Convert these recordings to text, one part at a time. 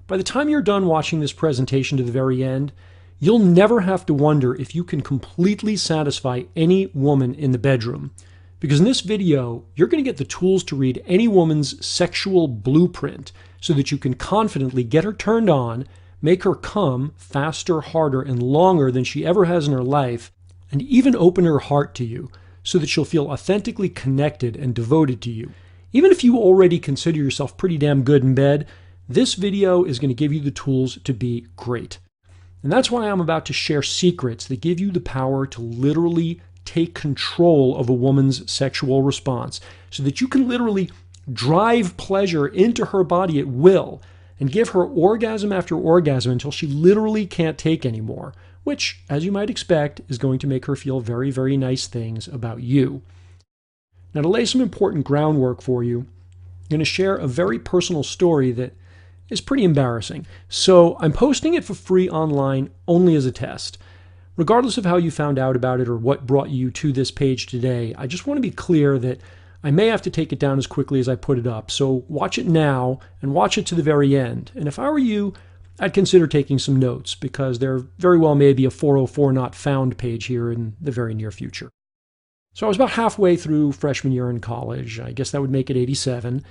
By the time you're done watching this presentation to the very end, you'll never have to wonder if you can completely satisfy any woman in the bedroom. Because in this video, you're going to get the tools to read any woman's sexual blueprint so that you can confidently get her turned on, make her come faster, harder, and longer than she ever has in her life, and even open her heart to you so that she'll feel authentically connected and devoted to you. Even if you already consider yourself pretty damn good in bed, this video is going to give you the tools to be great. And that's why I'm about to share secrets that give you the power to literally take control of a woman's sexual response so that you can literally drive pleasure into her body at will and give her orgasm after orgasm until she literally can't take anymore, which, as you might expect, is going to make her feel very, very nice things about you. Now, to lay some important groundwork for you, I'm going to share a very personal story that is pretty embarrassing. So I'm posting it for free online only as a test. Regardless of how you found out about it or what brought you to this page today, I just want to be clear that I may have to take it down as quickly as I put it up. So watch it now and watch it to the very end. And if I were you, I'd consider taking some notes because there very well may be a 404 not found page here in the very near future. So I was about halfway through freshman year in college. I guess that would make it 87.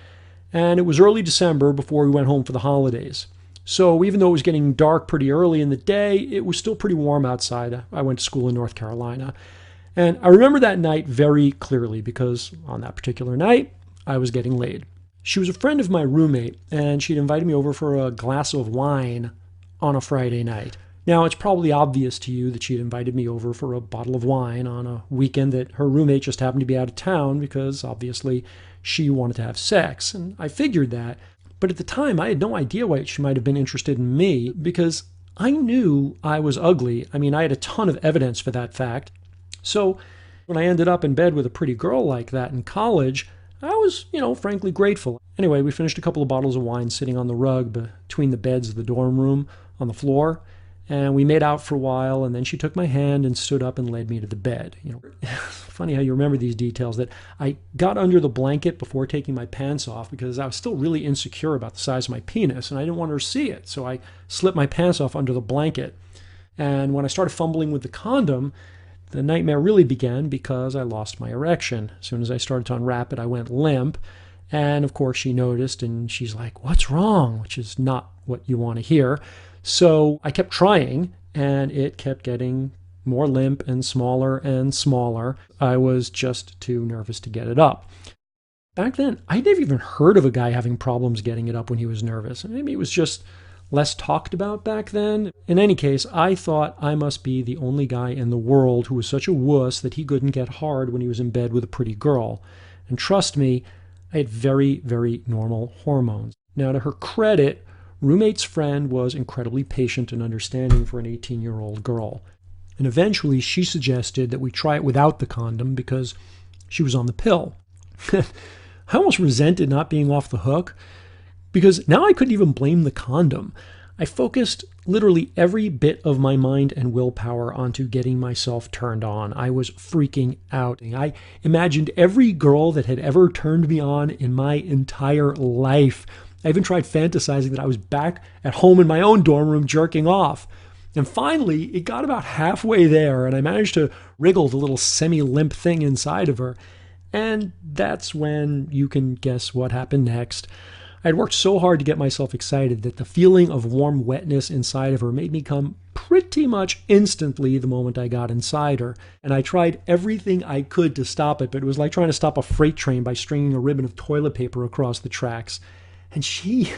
And it was early December before we went home for the holidays. So even though it was getting dark pretty early in the day, it was still pretty warm outside. I went to school in North Carolina. And I remember that night very clearly because on that particular night, I was getting laid. She was a friend of my roommate, and she'd invited me over for a glass of wine on a Friday night. Now, it's probably obvious to you that she'd invited me over for a bottle of wine on a weekend that her roommate just happened to be out of town because obviously she wanted to have sex, and I figured that. But at the time, I had no idea why she might have been interested in me because I knew I was ugly. I mean, I had a ton of evidence for that fact. So when I ended up in bed with a pretty girl like that in college, I was, frankly grateful. Anyway, we finished a couple of bottles of wine sitting on the rug between the beds of the dorm room on the floor. And we made out for a while, and then she took my hand and stood up and led me to the bed. Funny how you remember these details, that I got under the blanket before taking my pants off because I was still really insecure about the size of my penis, and I didn't want her to see it. So I slipped my pants off under the blanket. And when I started fumbling with the condom, the nightmare really began because I lost my erection. As soon as I started to unwrap it, I went limp. And of course, she noticed, and she's like, "What's wrong?" Which is not what you want to hear. So I kept trying, and it kept getting more limp and smaller and smaller. I was just too nervous to get it up. Back then, I'd never even heard of a guy having problems getting it up when he was nervous. Maybe it was just less talked about back then. In any case, I thought I must be the only guy in the world who was such a wuss that he couldn't get hard when he was in bed with a pretty girl. And trust me, I had very, very normal hormones. Now, to her credit, roommate's friend was incredibly patient and understanding for an 18-year-old girl. And eventually she suggested that we try it without the condom because she was on the pill. I almost resented not being off the hook because now I couldn't even blame the condom. I focused literally every bit of my mind and willpower onto getting myself turned on. I was freaking out. I imagined every girl that had ever turned me on in my entire life. I even tried fantasizing that I was back at home in my own dorm room jerking off. And finally, it got about halfway there, and I managed to wriggle the little semi-limp thing inside of her. And that's when you can guess what happened next. I'd worked so hard to get myself excited that the feeling of warm wetness inside of her made me come pretty much instantly the moment I got inside her. And I tried everything I could to stop it, but it was like trying to stop a freight train by stringing a ribbon of toilet paper across the tracks. And she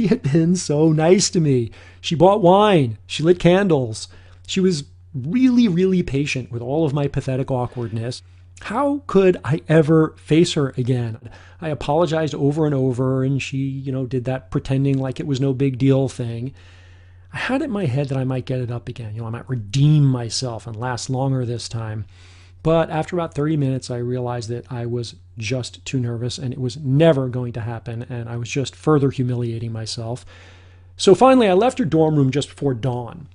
had been so nice to me. She bought wine. She lit candles. She was really, really patient with all of my pathetic awkwardness. How could I ever face her again? I apologized over and over, and she, did that pretending like it was no big deal thing. I had it in my head that I might get it up again. I might redeem myself and last longer this time. But after about 30 minutes, I realized that I was just too nervous and it was never going to happen, and I was just further humiliating myself. So finally, I left her dorm room just before dawn.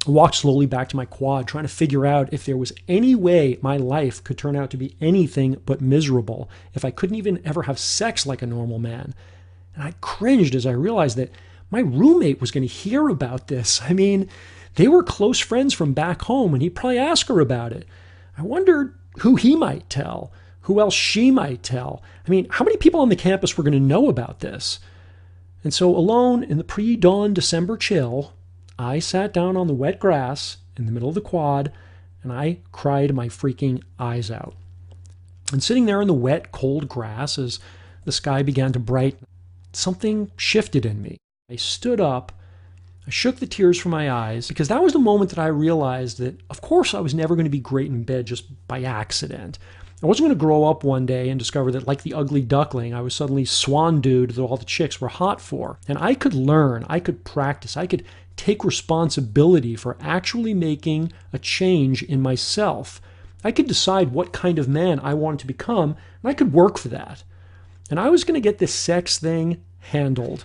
I walked slowly back to my quad, trying to figure out if there was any way my life could turn out to be anything but miserable, if I couldn't even ever have sex like a normal man. And I cringed as I realized that my roommate was going to hear about this. I mean, they were close friends from back home, and he'd probably ask her about it. I wondered who he might tell, who else she might tell. I mean, how many people on the campus were going to know about this? And so alone in the pre-dawn December chill, I sat down on the wet grass in the middle of the quad, and I cried my freaking eyes out. And sitting there in the wet, cold grass as the sky began to brighten, something shifted in me. I stood up, I shook the tears from my eyes, because that was the moment that I realized that, of course, I was never going to be great in bed just by accident. I wasn't going to grow up one day and discover that, like the ugly duckling, I was suddenly swan dude that all the chicks were hot for. And I could learn, I could practice, I could take responsibility for actually making a change in myself. I could decide what kind of man I wanted to become, and I could work for that. And I was going to get this sex thing handled.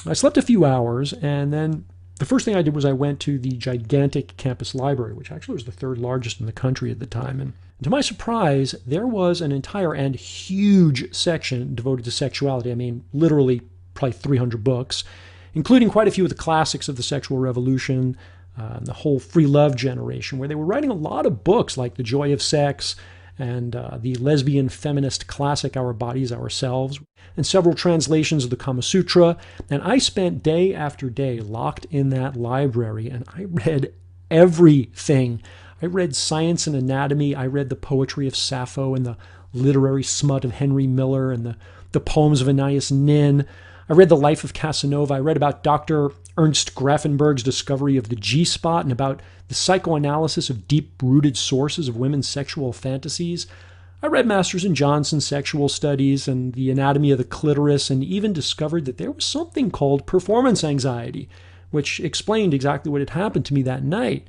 I slept a few hours, and then the first thing I did was I went to the gigantic campus library, which actually was the third largest in the country at the time. And to my surprise, there was an entire and huge section devoted to sexuality. I mean, literally probably 300 books, including quite a few of the classics of the sexual revolution, the whole free love generation, where they were writing a lot of books like The Joy of Sex and the lesbian feminist classic Our Bodies, Ourselves, and several translations of the Kama Sutra. And I spent day after day locked in that library, and I read everything. I read science and anatomy. I read the poetry of Sappho and the literary smut of Henry Miller and the poems of Anais Nin. I read The Life of Casanova. I read about Dr. Ernst Grafenberg's discovery of the G-spot and about the psychoanalysis of deep-rooted sources of women's sexual fantasies. I read Masters and Johnson's sexual studies and the anatomy of the clitoris, and even discovered that there was something called performance anxiety, which explained exactly what had happened to me that night,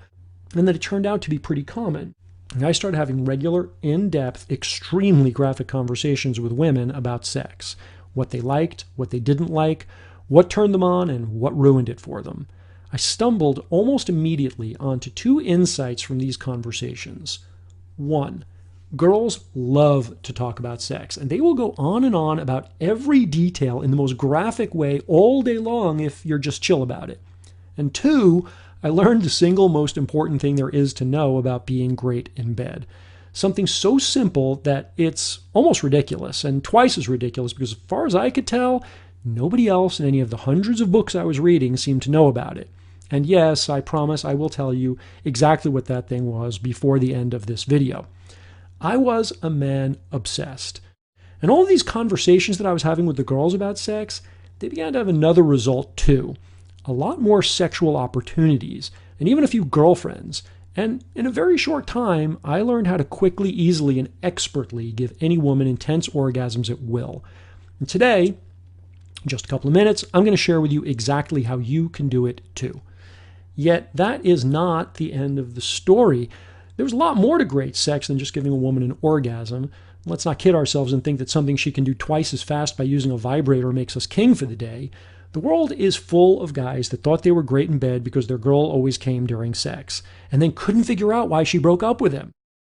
and that it turned out to be pretty common. And I started having regular, in-depth, extremely graphic conversations with women about sex. What they liked, what they didn't like, what turned them on, and what ruined it for them. I stumbled almost immediately onto two insights from these conversations. One, girls love to talk about sex, and they will go on and on about every detail in the most graphic way all day long if you're just chill about it. And two, I learned the single most important thing there is to know about being great in bed. Something so simple that it's almost ridiculous, and twice as ridiculous because as far as I could tell, nobody else in any of the hundreds of books I was reading seemed to know about it. And yes, I promise I will tell you exactly what that thing was before the end of this video. I was a man obsessed. And all of these conversations that I was having with the girls about sex, they began to have another result too. A lot more sexual opportunities, and even a few girlfriends. And in a very short time, I learned how to quickly, easily, and expertly give any woman intense orgasms at will. And today, in just a couple of minutes, I'm going to share with you exactly how you can do it too. Yet that is not the end of the story. There's a lot more to great sex than just giving a woman an orgasm. Let's not kid ourselves and think that something she can do twice as fast by using a vibrator makes us king for the day. The world is full of guys that thought they were great in bed because their girl always came during sex, and then couldn't figure out why she broke up with him.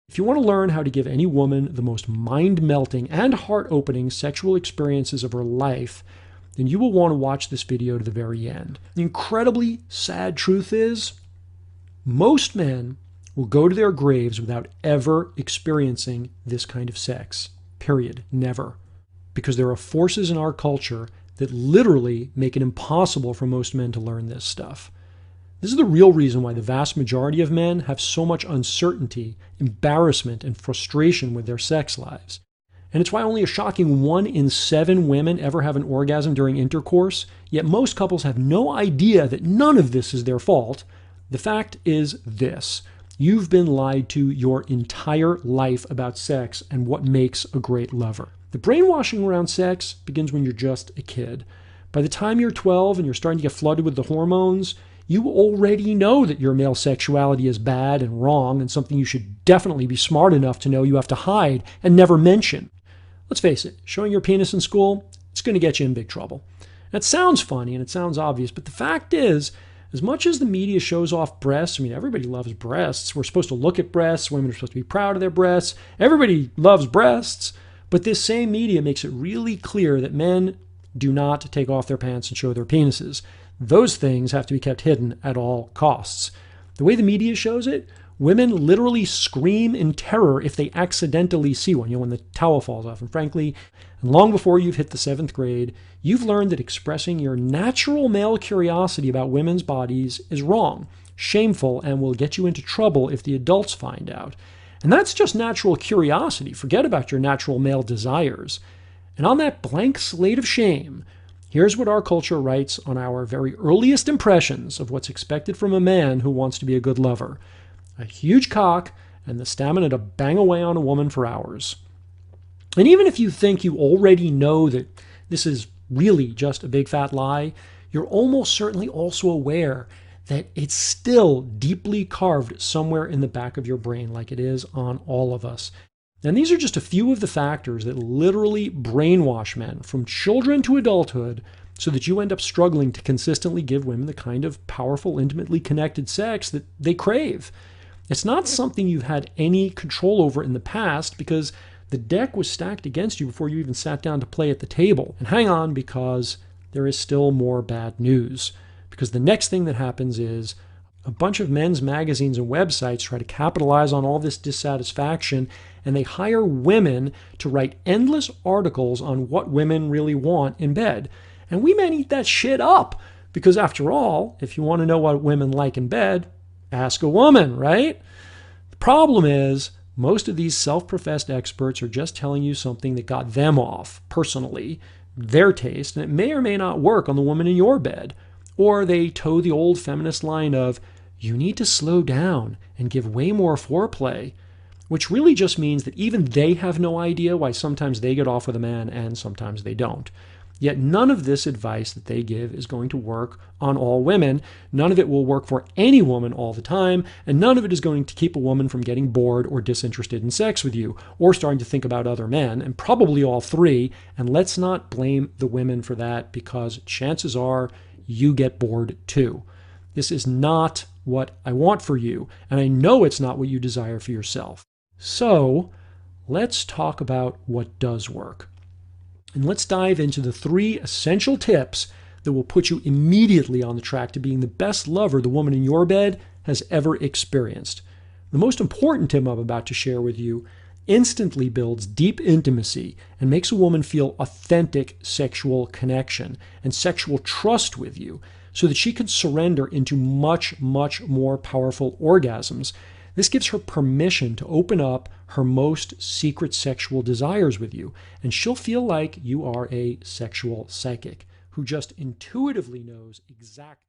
If you want to learn how to give any woman the most mind-melting and heart-opening sexual experiences of her life, then you will want to watch this video to the very end. The incredibly sad truth is, most men will go to their graves without ever experiencing this kind of sex. Period. Never. Because there are forces in our culture that literally make it impossible for most men to learn this stuff. This is the real reason why the vast majority of men have so much uncertainty, embarrassment, and frustration with their sex lives. And it's why only a shocking 1 in 7 women ever have an orgasm during intercourse, yet most couples have no idea that none of this is their fault. The fact is this: you've been lied to your entire life about sex and what makes a great lover. The brainwashing around sex begins when you're just a kid. By the time you're 12 and you're starting to get flooded with the hormones, you already know that your male sexuality is bad and wrong and something you should definitely be smart enough to know you have to hide and never mention. Let's face it, showing your penis in school, it's going to get you in big trouble. That sounds funny and it sounds obvious, but the fact is, as much as the media shows off breasts, I mean, everybody loves breasts. We're supposed to look at breasts. Women are supposed to be proud of their breasts. Everybody loves breasts. But this same media makes it really clear that men do not take off their pants and show their penises. Those things have to be kept hidden at all costs. The way the media shows it, women literally scream in terror if they accidentally see one, when the towel falls off. And frankly, long before you've hit the 7th grade, you've learned that expressing your natural male curiosity about women's bodies is wrong, shameful, and will get you into trouble if the adults find out. And that's just natural curiosity. Forget about your natural male desires. And on that blank slate of shame, here's what our culture writes on our very earliest impressions of what's expected from a man who wants to be a good lover. A huge cock and the stamina to bang away on a woman for hours. And even if you think you already know that this is really just a big fat lie, you're almost certainly also aware that it's still deeply carved somewhere in the back of your brain, like it is on all of us. And these are just a few of the factors that literally brainwash men from children to adulthood so that you end up struggling to consistently give women the kind of powerful, intimately connected sex that they crave. It's not something you've had any control over in the past because the deck was stacked against you before you even sat down to play at the table. And hang on, because there is still more bad news. Because the next thing that happens is a bunch of men's magazines and websites try to capitalize on all this dissatisfaction, and they hire women to write endless articles on what women really want in bed. And we men eat that shit up, because after all, if you want to know what women like in bed, ask a woman, right? The problem is, most of these self-professed experts are just telling you something that got them off, personally, their taste, and it may or may not work on the woman in your bed. Or they toe the old feminist line of, you need to slow down and give way more foreplay, which really just means that even they have no idea why sometimes they get off with a man and sometimes they don't. Yet none of this advice that they give is going to work on all women. None of it will work for any woman all the time, and none of it is going to keep a woman from getting bored or disinterested in sex with you, or starting to think about other men, and probably all three. And let's not blame the women for that, because chances are you get bored too. This is not what I want for you, and I know it's not what you desire for yourself. So let's talk about what does work. And let's dive into the 3 essential tips that will put you immediately on the track to being the best lover the woman in your bed has ever experienced. The most important tip I'm about to share with you instantly builds deep intimacy and makes a woman feel authentic sexual connection and sexual trust with you so that she can surrender into much, much more powerful orgasms. This gives her permission to open up her most secret sexual desires with you, and she'll feel like you are a sexual psychic who just intuitively knows exactly